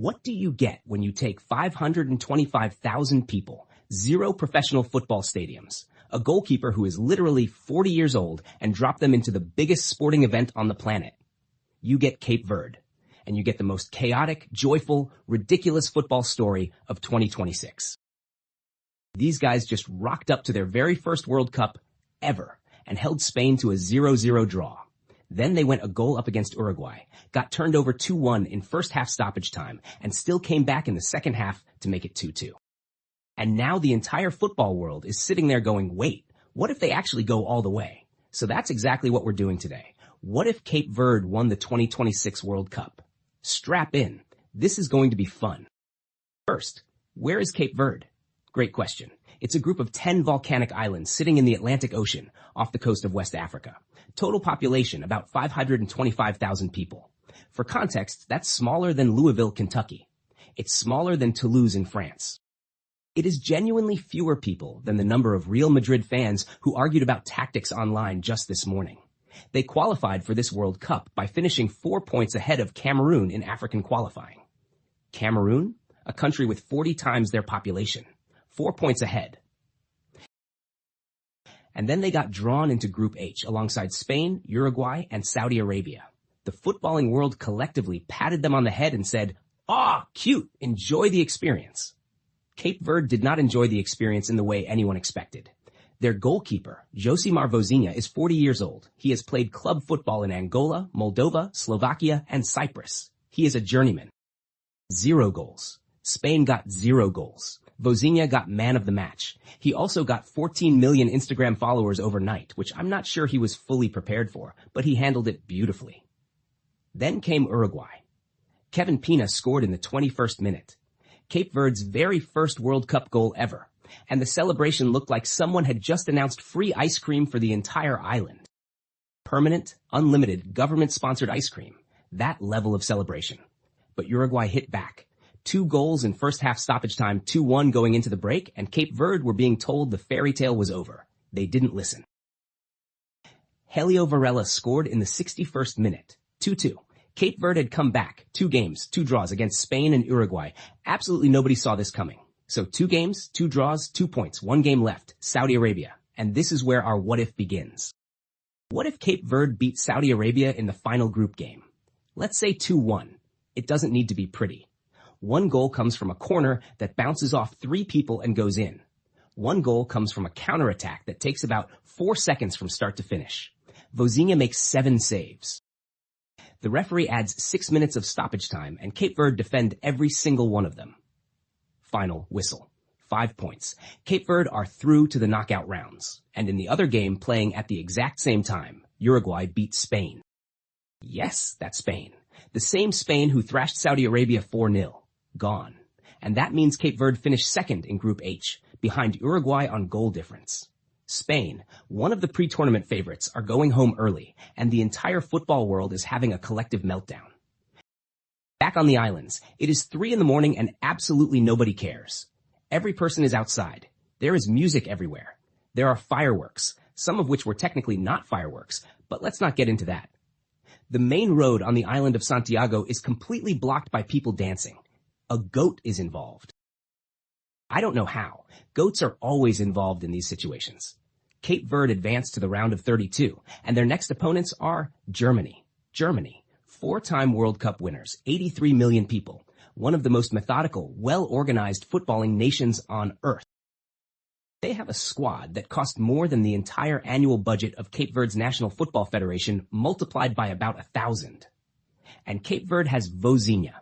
What do you get when you take 525,000 people, 0 professional football stadiums, a goalkeeper who is literally 40 years old, and drop them into the biggest sporting event on the planet? You get Cape Verde, and you get the most chaotic, joyful, ridiculous football story of 2026. These guys just rocked up to their very first World Cup ever and held Spain to a 0-0 draw. Then they went a goal up against Uruguay, got turned over 2-1 in first half stoppage time, and still came back in the second half to make it 2-2. And now the entire football world is sitting there going, wait, what if they actually go all the way? So that's exactly what we're doing today. What if Cape Verde won the 2026 World Cup? Strap in. This is going to be fun. First, where is Cape Verde? Great question. It's a group of 10 volcanic islands sitting in the Atlantic Ocean off the coast of West Africa. Total population, about 525,000 people. For context, that's smaller than Louisville, Kentucky. It's smaller than Toulouse in France. It is genuinely fewer people than the number of Real Madrid fans who argued about tactics online just this morning. They qualified for this World Cup by finishing 4 points ahead of Cameroon in African qualifying. Cameroon? A country with 40 times their population. 4 points ahead. And then they got drawn into Group H alongside Spain, Uruguay, and Saudi Arabia. The footballing world collectively patted them on the head and said, "Ah, cute, enjoy the experience." Cape Verde did not enjoy the experience in the way anyone expected. Their goalkeeper, Josimar Vozinha, is 40 years old. He has played club football in Angola, Moldova, Slovakia, and Cyprus. He is a journeyman. 0 goals. Spain got 0 goals. Vozinha got man of the match. He also got 14 million Instagram followers overnight, which I'm not sure he was fully prepared for, but he handled it beautifully. Then came Uruguay. Kevin Pina scored in the 21st minute. Cape Verde's very first World Cup goal ever, and the celebration looked like someone had just announced free ice cream for the entire island. Permanent, unlimited, government-sponsored ice cream. That level of celebration. But Uruguay hit back. 2 goals in first half stoppage time, 2-1 going into the break, and Cape Verde were being told the fairy tale was over. They didn't listen. Helio Varela scored in the 61st minute, 2-2. Cape Verde had come back, 2 games, 2 draws against Spain and Uruguay. Absolutely nobody saw this coming. So 2 games, 2 draws, 2 points, 1 game left, Saudi Arabia. And this is where our what if begins. What if Cape Verde beat Saudi Arabia in the final group game? Let's say 2-1. It doesn't need to be pretty. 1 goal comes from a corner that bounces off 3 people and goes in. 1 goal comes from a counterattack that takes about 4 seconds from start to finish. Vozinha makes 7 saves. The referee adds 6 minutes of stoppage time, and Cape Verde defend every single one of them. Final whistle. 5 points. Cape Verde are through to the knockout rounds. And in the other game playing at the exact same time, Uruguay beat Spain. Yes, that's Spain. The same Spain who thrashed Saudi Arabia 4-0. Gone. And that means Cape Verde finished second in Group H, behind Uruguay on goal difference. Spain, one of the pre-tournament favorites, are going home early, and the entire football world is having a collective meltdown. Back on the islands, it is 3 a.m. and absolutely nobody cares. Every person is outside. There is music everywhere. There are fireworks, some of which were technically not fireworks, but let's not get into that. The main road on the island of Santiago is completely blocked by people dancing. A goat is involved. I don't know how. Goats are always involved in these situations. Cape Verde advanced to the round of 32, and their next opponents are Germany. Germany, 4-time World Cup winners, 83 million people, one of the most methodical, well-organized footballing nations on earth. They have a squad that cost more than the entire annual budget of Cape Verde's National Football Federation multiplied by about 1,000. And Cape Verde has Vozinha.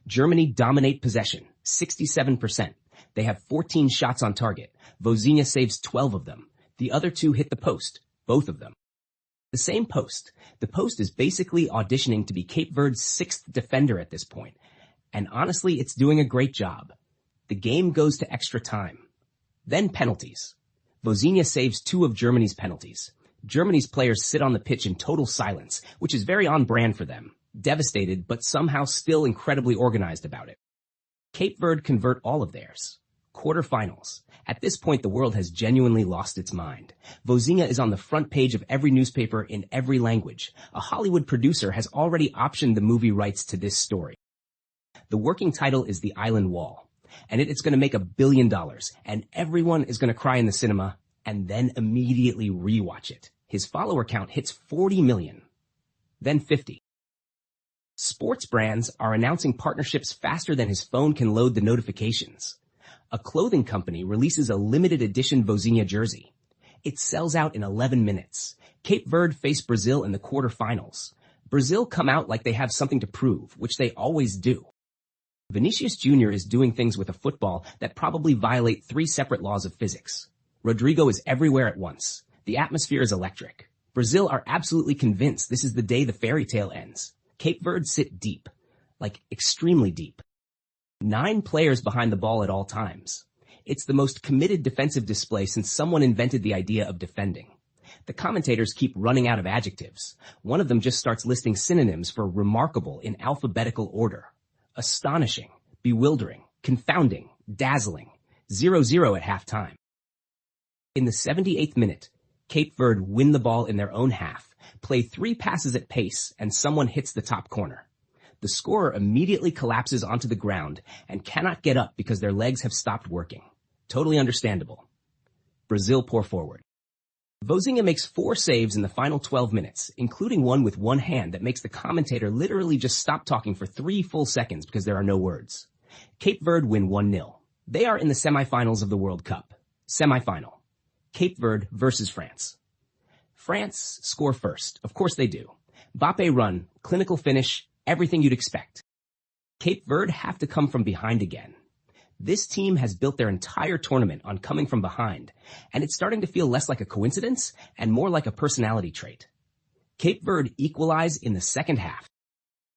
Germany dominate possession, 67%. They have 14 shots on target. Vozinha saves 12 of them. The other 2 hit the post, both of them. The same post. The post is basically auditioning to be Cape Verde's 6th defender at this point. And honestly, it's doing a great job. The game goes to extra time. Then penalties. Vozinha saves 2 of Germany's penalties. Germany's players sit on the pitch in total silence, which is very on brand for them. Devastated, but somehow still incredibly organized about it. Cape Verde convert all of theirs. Quarterfinals. At this point, the world has genuinely lost its mind. Vozinha is on the front page of every newspaper in every language. A Hollywood producer has already optioned the movie rights to this story. The working title is The Island Wall, and it's going to make $1 billion, and everyone is going to cry in the cinema and then immediately rewatch it. His follower count hits 40 million, then 50. Sports brands are announcing partnerships faster than his phone can load the notifications. A clothing company releases a limited edition Vozinha jersey. It sells out in 11 minutes. Cape Verde face Brazil in the quarterfinals. Brazil come out like they have something to prove, which they always do. Vinicius Jr. is doing things with a football that probably violate 3 separate laws of physics. Rodrigo is everywhere at once. The atmosphere is electric. Brazil are absolutely convinced this is the day the fairy tale ends. Cape Verde sit deep, like extremely deep. 9 players behind the ball at all times. It's the most committed defensive display since someone invented the idea of defending. The commentators keep running out of adjectives. One of them just starts listing synonyms for remarkable in alphabetical order. Astonishing, bewildering, confounding, dazzling. 0-0 at halftime. In the 78th minute, Cape Verde win the ball in their own half, play 3 passes at pace, and someone hits the top corner. The scorer immediately collapses onto the ground and cannot get up because their legs have stopped working. Totally understandable. Brazil pour forward. Vozinha makes 4 saves in the final 12 minutes, including one with one hand that makes the commentator literally just stop talking for 3 full seconds because there are no words. Cape Verde win 1-0. They are in the semifinals of the World Cup. Semifinal. Cape Verde versus France. France score first. Of course they do. Mbappe run, clinical finish, everything you'd expect. Cape Verde have to come from behind again. This team has built their entire tournament on coming from behind, and it's starting to feel less like a coincidence and more like a personality trait. Cape Verde equalize in the second half.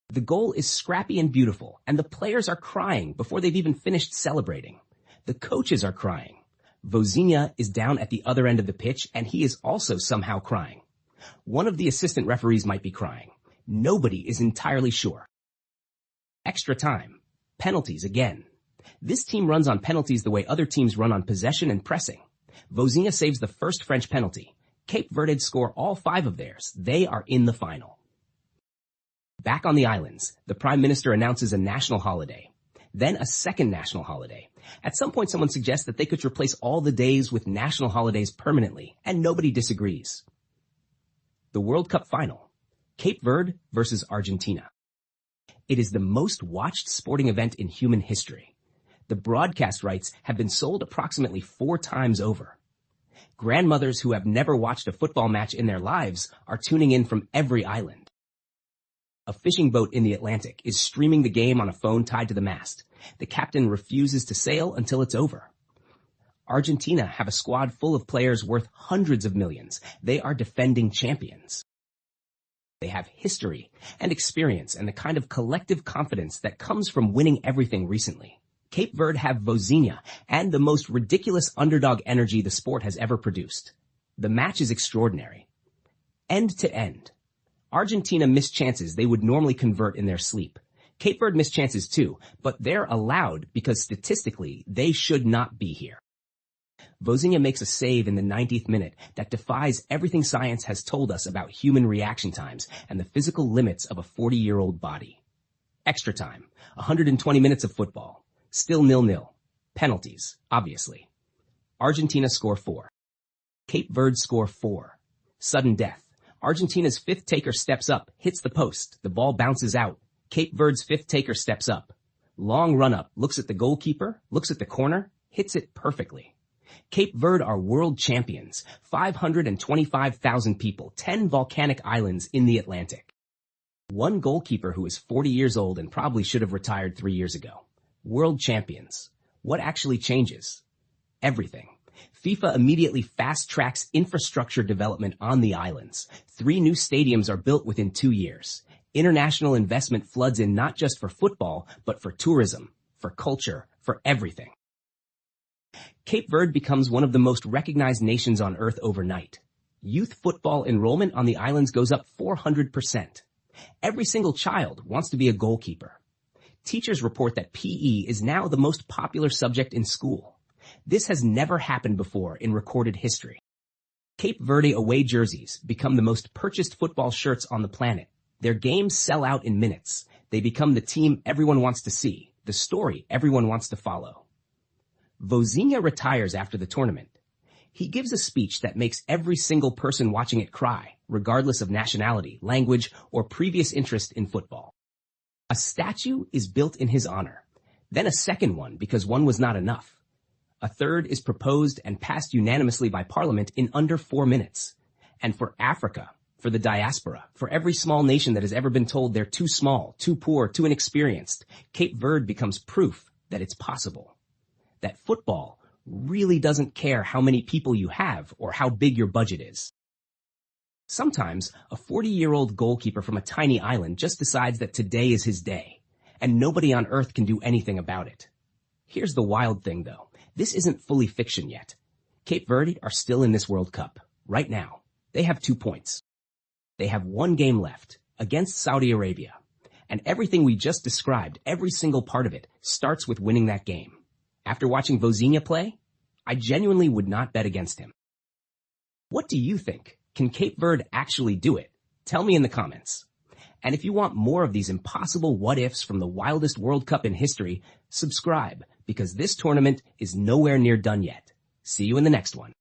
The goal is scrappy and beautiful, and the players are crying before they've even finished celebrating. The coaches are crying. Vozinha is down at the other end of the pitch, and he is also somehow crying. One of the assistant referees might be crying. Nobody is entirely sure. Extra time. Penalties again. This team runs on penalties the way other teams run on possession and pressing. Vozinha saves the first French penalty. Cape Verde score all 5 of theirs. They are in the final. Back on the islands, the Prime Minister announces a national holiday. Then a second national holiday. At some point someone suggests that they could replace all the days with national holidays permanently, and nobody disagrees. The World Cup final. Cape Verde versus Argentina. It is the most watched sporting event in human history. The broadcast rights have been sold approximately 4 times over. Grandmothers who have never watched a football match in their lives are tuning in from every island. A fishing boat in the Atlantic is streaming the game on a phone tied to the mast. The captain refuses to sail until it's over. Argentina have a squad full of players worth hundreds of millions. They are defending champions. They have history and experience and the kind of collective confidence that comes from winning everything recently. Cape Verde have Vozinha and the most ridiculous underdog energy the sport has ever produced. The match is extraordinary. End to end. Argentina missed chances they would normally convert in their sleep. Cape Verde missed chances too, but they're allowed because statistically they should not be here. Vozinha makes a save in the 90th minute that defies everything science has told us about human reaction times and the physical limits of a 40-year-old body. Extra time. 120 minutes of football. Still 0-0. Penalties, obviously. Argentina score 4. Cape Verde score 4. Sudden death. Argentina's 5th taker steps up, hits the post. The ball bounces out. Cape Verde's 5th taker steps up. Long run up, looks at the goalkeeper, looks at the corner, hits it perfectly. Cape Verde are world champions. 525,000 people, 10 volcanic islands in the Atlantic. One goalkeeper who is 40 years old and probably should have retired 3 years ago. World champions. What actually changes? Everything. FIFA immediately fast-tracks infrastructure development on the islands. 3 new stadiums are built within 2 years. International investment floods in not just for football, but for tourism, for culture, for everything. Cape Verde becomes one of the most recognized nations on earth overnight. Youth football enrollment on the islands goes up 400%. Every single child wants to be a goalkeeper. Teachers report that PE is now the most popular subject in school. This has never happened before in recorded history. Cape Verde away jerseys become the most purchased football shirts on the planet. Their games sell out in minutes. They become the team everyone wants to see, the story everyone wants to follow. Vozinha retires after the tournament. He gives a speech that makes every single person watching it cry, regardless of nationality, language, or previous interest in football. A statue is built in his honor, then a second one because one was not enough. A third is proposed and passed unanimously by Parliament in under 4 minutes. And for Africa, for the diaspora, for every small nation that has ever been told they're too small, too poor, too inexperienced, Cape Verde becomes proof that it's possible. That football really doesn't care how many people you have or how big your budget is. Sometimes a 40-year-old goalkeeper from a tiny island just decides that today is his day, and nobody on earth can do anything about it. Here's the wild thing, though. This isn't fully fiction yet. Cape Verde are still in this World Cup, right now. They have 2 points. They have 1 game left, against Saudi Arabia. And everything we just described, every single part of it, starts with winning that game. After watching Vozinha play, I genuinely would not bet against him. What do you think? Can Cape Verde actually do it? Tell me in the comments. And if you want more of these impossible what-ifs from the wildest World Cup in history, subscribe, because this tournament is nowhere near done yet. See you in the next one.